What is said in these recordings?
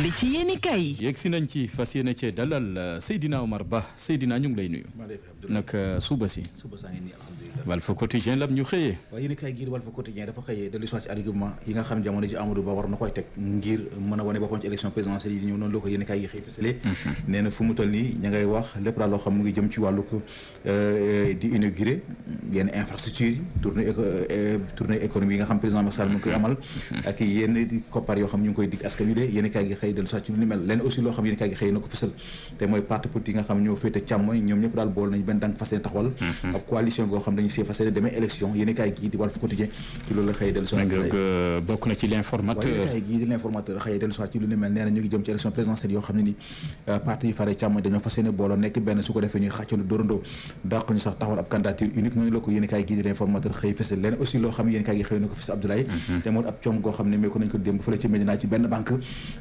li ci yéeni kay yegg si nañ ci fas yéene cee dalal Seydina Omar Ba Seydina ñu ngi lay nuyu. nag suba si. suba saa ngi nii alhamdulilah. Walf Quotidien lam ñu xëyee. waaye yéen kay gii di Walf Quotidien dafa xëyee dellu soit ci argument yi nga xam jamono ji Amadou Ba war na koy teg ngir mën a wane boppam ci élection présidentielle yi di ñëw noonu la ko yéen kay gi xëy fësale nee na fu mu toll nii ña ngay wax lépp daal loo xam mu ngi jëm ci wàllu ko di inauguré yenn infrastructure yi tournée économie yi nga xam président Macky Sall mu ngi koy amal ak yenn koppar yoo xam ñu ngi koy dig askan wi de yéen kay gi xëy dellu soit ci lu ni mel leneen aussi loo xam yéen kay gi xëy na ko fësal te mooy parti politique yi nga xam ñoo féete càmm ñoom ñëpp daal bool nañu benn dànk fas yéene taxawal ab coalition goo xam dañu see fas yéene demee élection yéen kay gi di Walf Quotidien ci loolu la xëy dellu soit bokk na ci l'informateur yéen kay gi di l'informateur xëy dellu soit ci lu ni mel nee na ñu ngi jëm ci élection présidentielle yoo xam ne ni parti yi fare càmm dañoo fas yéene booloo nekk benn su ko defee ñuy xàccandoo dóorandoo dàq ñu sax taxawal ab candidature unique noonu la ko yéen kay gi di l'informateur xëy fësal leneen aussi loo xam ne yéen kay gi xëy na ko fësal Abdoulaye te moo ab cong goo xam ne mee ko nañ ko démb fële ci Médina ci benn banque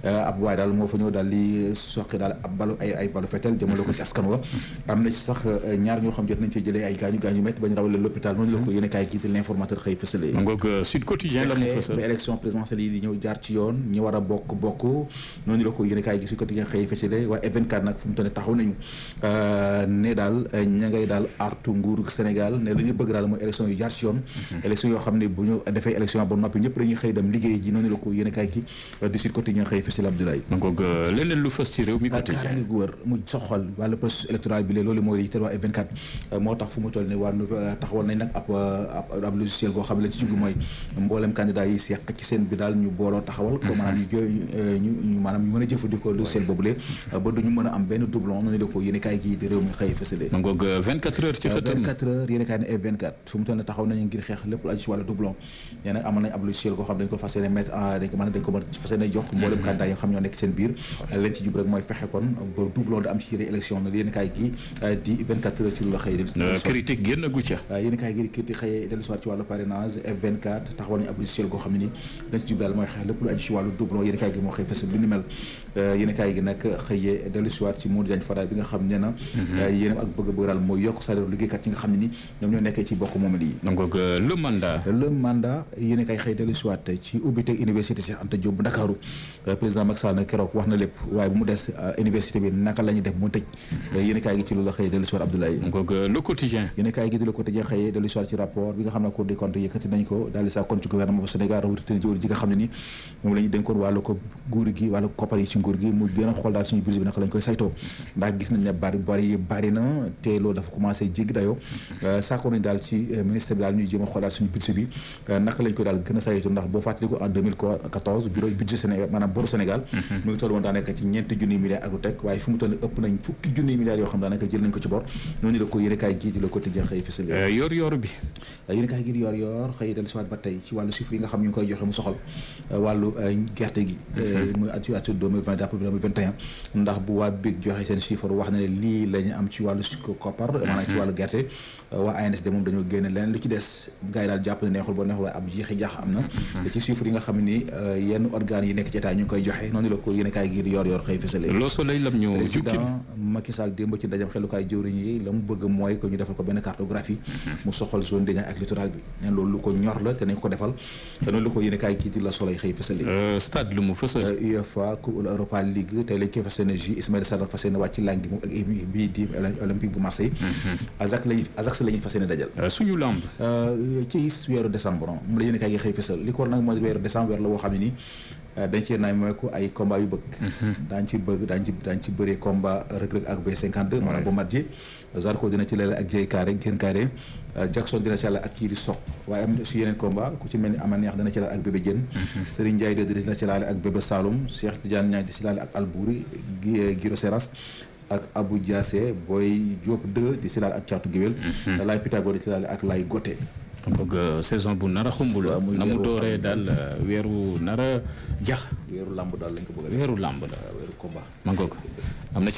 ab waay daal moo fa ñëw daal di soqi daal ab balu ay balu fetel jëmale ko ci askan wa am na ci sax ñaar ñoo xam jot nañ ci jëlee ay gaañu métti bañ rawale l'hôpital noonu la ko yéen kay gi di l'informateur xëy fësale ngoog Sud Quotidien la mu fësal ba élection présidentielle yi di ñëw jaar ci yoon ñi war a bokk noonu la ko yéen kay gi Sud Quotidien xëy fësale waaye F24 nag fu mu toll ne taxaw nañu ne daal ña ngay daal artu nguuru Sénégal ne lu ñu bëgg daal mooy élection yu jaar ci yoon élection yoo xam ne bu ñu defee élection ba noppi ñëpp dañuy xëy dem liggéey ji noonu la ko yéen kay gi di Sud Quotidien xëy fësal Abdoulaye ngoog leneen lu fës ci réew mi quotidien kaaraange gu wër mu soxal wàllu processus électoral bi loolu mooy yitteel waa F24 moo tax fu mu toll ne waa taxawal nañ nag ab logiciel goo xam ne la ci jublu mooy mboolem candidat yi seq ci seen bi daal ñu booloo taxawal ko maanaam ñu maanaam ñu mën a jëfandikoo logiciel boobule ba duñu mën a am benn doublon noonu la ko yéen kaay gi di réew mi xëy fësale ngoog 24 heures ci xëtam 24 heures yéen kaay ne F24 fu mu toll ne taxaw nañu ngir xeex lépp lu aju ci wàllu doublon yéen nag amal nañ ab logiciel goo xam dañ ko fas yéene mettre dañ ko mën fas yéene jox mboolem candidat yi xam ñoo nekk seen biir leen ci jub rek mooy fexe kon ba doublon da am ci yéene élection na yéen kaay gi di 24 heures ci lu la xëy critique génn gu ca yéen kaay gi di critique xëy dellu soir ci wàllu parrainage F24 taxawal nañu ab logiciel goo xam ne ni dañ ci jub daal mooy xeex lépp lu aju ci wàllu doublon yéen kaay gi moo xëy fës lu ni mel yéen kaay gi nag xëyee dellu soir ci Modou Diagne Fada bi nga xam ne na yéenam ak bëgg-bëgg daal mooy yokk salaire liggéeykat yi nga xam ne ni ñoom ñoo nekkee ci bokk moomel yi donc le mandat yéen kaay xëy dellu soir ci ubbiteg université Cheikh Anta Diop bu Ndakaaru président Macky Sall na keroog wax na lépp waaye bu mu des université bi naka la ñuy def mu tëj yéen kaay gi ci loolu la xëy dellu soir Abdoulaye donc le quotidien yéen kaay gi di le quotidien xëyee dellu soir ci rapport bi nga xam ne Cour des comptes yëkkati nañ ko daal di sa kon ci gouvernement bu Sénégal rawatina ji nga xam ne ni moom la ñu dénkoon wàllu ko nguur gi wàllu koppar yi ci nguur gi mu gën a xool daal suñu budget bi naka lañ koy saytoo ndax gis nañ ne bari na te loolu dafa commencé jéggi dayoo saako nañ daal ci ministère bi daal ñuy jéem a xool daal suñu budget bi naka lañ koy daal gën a saytoo ndax boo fàttali ko en 2014 bureau budget Sénégal maanaam boru Sénégal mu ngi toll woon daanaka ci ñeenti junniy milliards ak lu teg waaye fu mu toll ëpp nañ fukki junniy milliards yoo xam daanaka jël nañ ko ci bor noonu la ko yéen kaay gii di le quotidien xëy fësal yor bi yéen kaay gii di yor xëy dellu si waat ba tey ci wàllu chiffre yi nga xam ñu ngi koy joxe mu soxal wàllu gerte gi muy atu 2020 jàpp 2021 ndax bu waa BIC joxe seen chiffre wax na ne lii la ñu am ci wàllu koppar maanaam ci wàllu gerte waa ANSD moom dañoo génne leneen lu ci des gars yi daal jàpp ne neexul ba neexul waaye ab jeexi jaax am na te ci chiffre yi nga xam ne ni yenn organes yi nekk ci état ñu ngi koy joxe noonu la ko yéen kaay gii di yor xëy fësale Le Soleil lam ñu président Macky Sall démb ci ndajam xelukaay jëwriñ yi la mu bëgg mooy ko ñu defal ko benn cartographie mu soxal zone de Niayes ak littoral bi neen loolu lu ko ñor la te nañ ko defal te noonu la ko yéen kaay gii di Le Soleil xëy fësale stade lu mu fësal UEFA Coupe Europa League tey lañ koy fas yéene ji Ismaïla Sarr fas yéene wàcc ci làng gi moom ak bii di Olympique bu Marseille Ajax la ñuy fas yéene dajal suñu lamb ci weeru décembre moom la yéen kaay gi xëy fësal li ko war nag mooy weeru décembre weer la boo xam ne nii dañ ci naay mooy ko ay combat yu bëgg daañ ci bëree combat Reug Reug ak B52 maanaam Bombardier Zarko dina ci leele ak Dieye Gène Kairé Jackson dina ci laale ak kii di Sokh waaye am si yeneen combat ku ci mel ni Ama Neex dana ci laale ak Bébé Diène Serigne Ndiaye dina ci laale ak Bébé Saloum Cheikh Tidiane Niang di ci laale ak Albouri Giro Seras ak Abou Diassé Boy Diop 2 di ci laale ak Thiatou Guewel Laye Pythagore di ci laale ak Laye Goté donc saison bu nar a xumb la na mu dooree daal weeru nar a jax weeru làmb daal lañ ko bëgg weeru làmb la weeru combat ma ngoog am na ci